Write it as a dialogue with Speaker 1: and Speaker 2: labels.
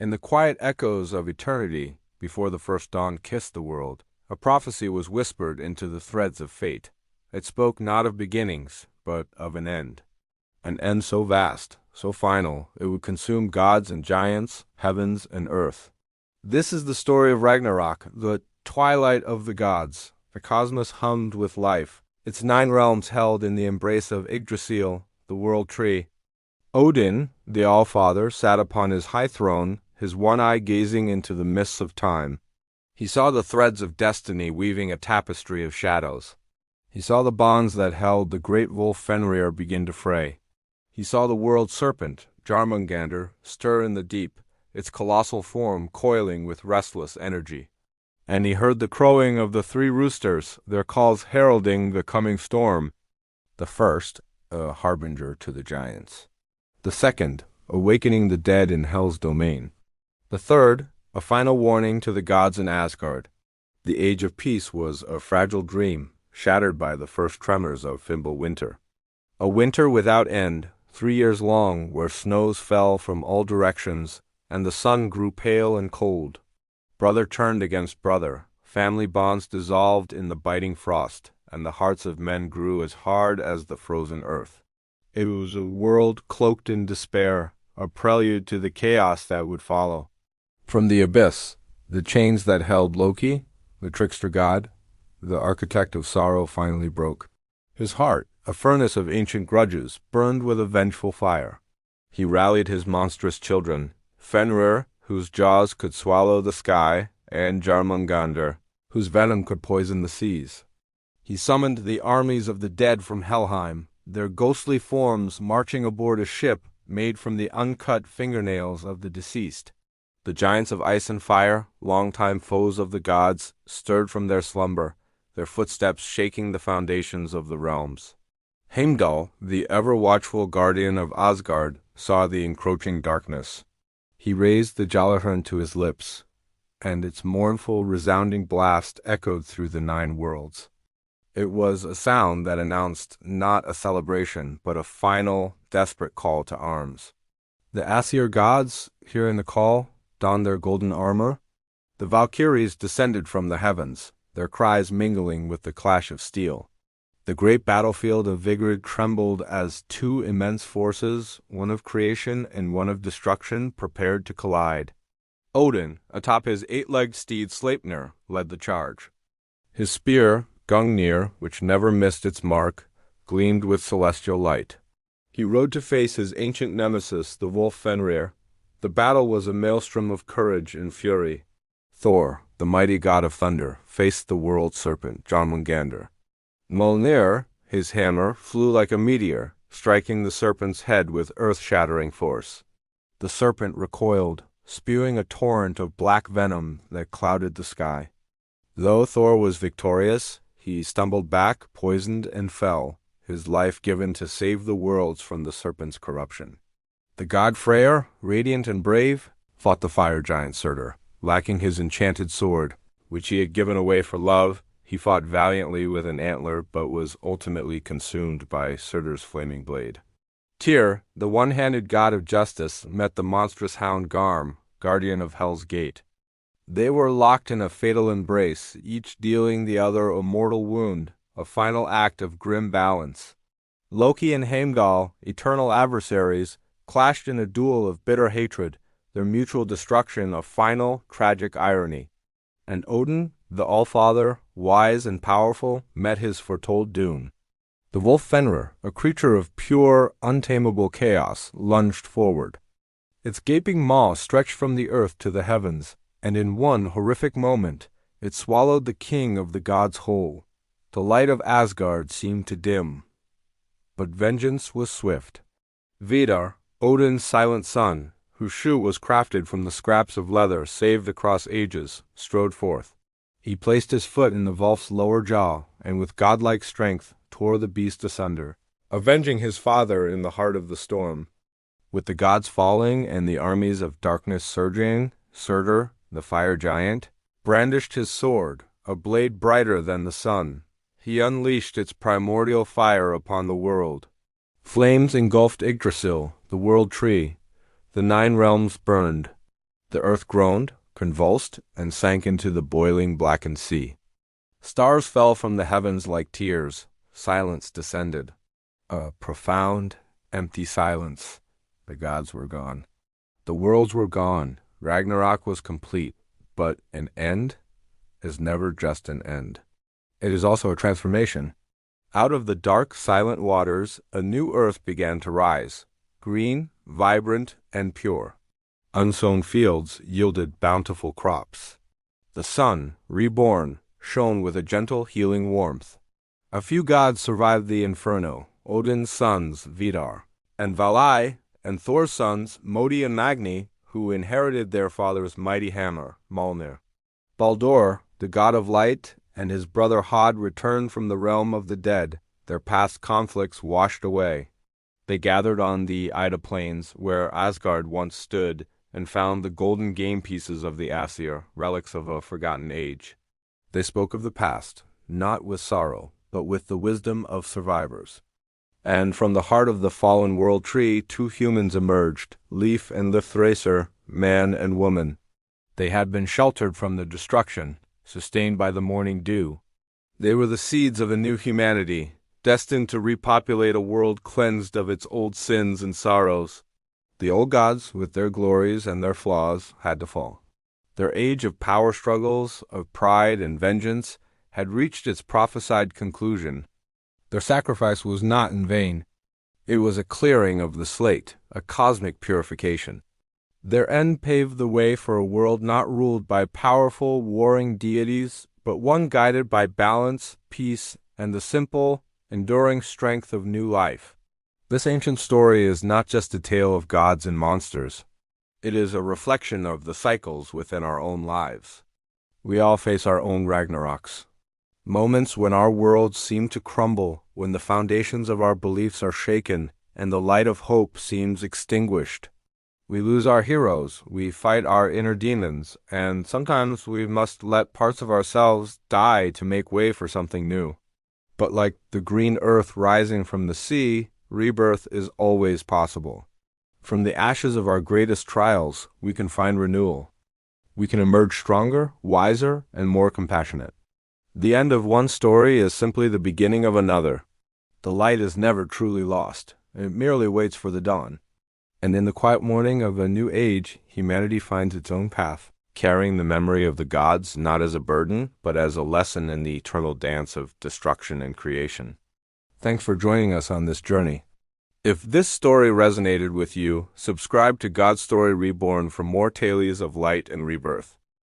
Speaker 1: In the quiet echoes of eternity, before the first dawn kissed the world, a prophecy was whispered into the threads of fate. It spoke not of beginnings, but of an end. An end so vast, so final, it would consume gods and giants, heavens and earth. This is the story of Ragnarok, the twilight of the gods. The cosmos hummed with life, its 9 realms held in the embrace of Yggdrasil, the world tree. Odin, the All-Father, sat upon his high throne, his one eye gazing into the mists of time. He saw the threads of destiny weaving a tapestry of shadows. He saw the bonds that held the great wolf Fenrir begin to fray. He saw the world serpent, Jormungandr, stir in the deep, its colossal form coiling with restless energy. And he heard the crowing of the 3 roosters, their calls heralding the coming storm. The first, a harbinger to the giants. The second, awakening the dead in Hel's domain. The third, a final warning to the gods in Asgard. The age of peace was a fragile dream, shattered by the first tremors of Fimbulwinter. A winter without end, 3 years long, where snows fell from all directions, and the sun grew pale and cold. Brother turned against brother, family bonds dissolved in the biting frost, and the hearts of men grew as hard as the frozen earth. It was a world cloaked in despair, a prelude to the chaos that would follow. From the abyss, the chains that held Loki, the trickster god, the architect of sorrow, finally broke. His heart, a furnace of ancient grudges, burned with a vengeful fire. He rallied his monstrous children, Fenrir, whose jaws could swallow the sky, and Jormungandr, whose venom could poison the seas. He summoned the armies of the dead from Helheim, their ghostly forms marching aboard a ship made from the uncut fingernails of the deceased. The giants of ice and fire, longtime foes of the gods, stirred from their slumber, their footsteps shaking the foundations of the realms. Heimdall, the ever-watchful guardian of Asgard, saw the encroaching darkness. He raised the Jallarhorn to his lips, and its mournful, resounding blast echoed through the 9 worlds. It was a sound that announced not a celebration, but a final, desperate call to arms. The Aesir gods, hearing the call, donned their golden armor. The Valkyries descended from the heavens, their cries mingling with the clash of steel. The great battlefield of Vigrid trembled as 2 immense forces, one of creation and one of destruction, prepared to collide. Odin, atop his 8-legged steed Sleipnir, led the charge. His spear, Gungnir, which never missed its mark, gleamed with celestial light. He rode to face his ancient nemesis, the wolf Fenrir. The battle was a maelstrom of courage and fury. Thor, the mighty god of thunder, faced the world serpent, Jormungandr. Mjolnir, his hammer, flew like a meteor, striking the serpent's head with earth-shattering force. The serpent recoiled, spewing a torrent of black venom that clouded the sky. Though Thor was victorious, he stumbled back, poisoned, and fell, his life given to save the worlds from the serpent's corruption. The god Freyr, radiant and brave, fought the fire giant Surtur, lacking his enchanted sword, which he had given away for love. He fought valiantly with an antler, but was ultimately consumed by Surtur's flaming blade. Tyr, the one-handed god of justice, met the monstrous hound Garm, guardian of Hel's gate. They were locked in a fatal embrace, each dealing the other a mortal wound, a final act of grim balance. Loki and Heimdall, eternal adversaries, clashed in a duel of bitter hatred, their mutual destruction a final, tragic irony. And Odin, the All-Father, wise and powerful, met his foretold doom. The wolf Fenrir, a creature of pure, untamable chaos, lunged forward. Its gaping maw stretched from the earth to the heavens, and in one horrific moment, it swallowed the king of the gods whole. The light of Asgard seemed to dim. But vengeance was swift. Vidar, Odin's silent son, whose shoe was crafted from the scraps of leather saved across ages, strode forth. He placed his foot in the Volf's lower jaw, and with godlike strength tore the beast asunder, avenging his father in the heart of the storm. With the gods falling and the armies of darkness surging, Surtur, the fire giant, brandished his sword, a blade brighter than the sun. He unleashed its primordial fire upon the world. Flames engulfed Yggdrasil, the world tree. The 9 realms burned. The earth groaned, convulsed, and sank into the boiling, blackened sea. Stars fell from the heavens like tears. Silence descended. A profound, empty silence. The gods were gone. The worlds were gone. Ragnarok was complete. But an end is never just an end. It is also a transformation. Out of the dark, silent waters, a new earth began to rise, green, vibrant, and pure. Unsown fields yielded bountiful crops. The sun, reborn, shone with a gentle, healing warmth. A few gods survived the inferno: Odin's sons, Vidar, and Valai, and Thor's sons, Modi and Magni, who inherited their father's mighty hammer, Mjolnir. Baldur, the god of light, and his brother Hod returned from the realm of the dead, their past conflicts washed away. They gathered on the Ida Plains, where Asgard once stood, and found the golden game pieces of the Aesir, relics of a forgotten age. They spoke of the past, not with sorrow, but with the wisdom of survivors. And from the heart of the fallen world tree, two humans emerged, Leif and Lithracer, man and woman. They had been sheltered from the destruction, sustained by the morning dew. They were the seeds of a new humanity, destined to repopulate a world cleansed of its old sins and sorrows. The old gods, with their glories and their flaws, had to fall. Their age of power struggles, of pride and vengeance, had reached its prophesied conclusion. Their sacrifice was not in vain. It was a clearing of the slate, a cosmic purification. Their end paved the way for a world not ruled by powerful, warring deities, but one guided by balance, peace, and the simple, enduring strength of new life. This ancient story is not just a tale of gods and monsters. It is a reflection of the cycles within our own lives. We all face our own Ragnaroks. Moments when our worlds seem to crumble, when the foundations of our beliefs are shaken, and the light of hope seems extinguished. We lose our heroes, we fight our inner demons, and sometimes we must let parts of ourselves die to make way for something new. But like the green earth rising from the sea, rebirth is always possible. From the ashes of our greatest trials, we can find renewal. We can emerge stronger, wiser, and more compassionate. The end of one story is simply the beginning of another. The light is never truly lost. It merely waits for the dawn. And in the quiet morning of a new age, humanity finds its own path, carrying the memory of the gods not as a burden, but as a lesson in the eternal dance of destruction and creation. Thanks for joining us on this journey. If this story resonated with you, subscribe to God Story Reborn for more tales of light and rebirth.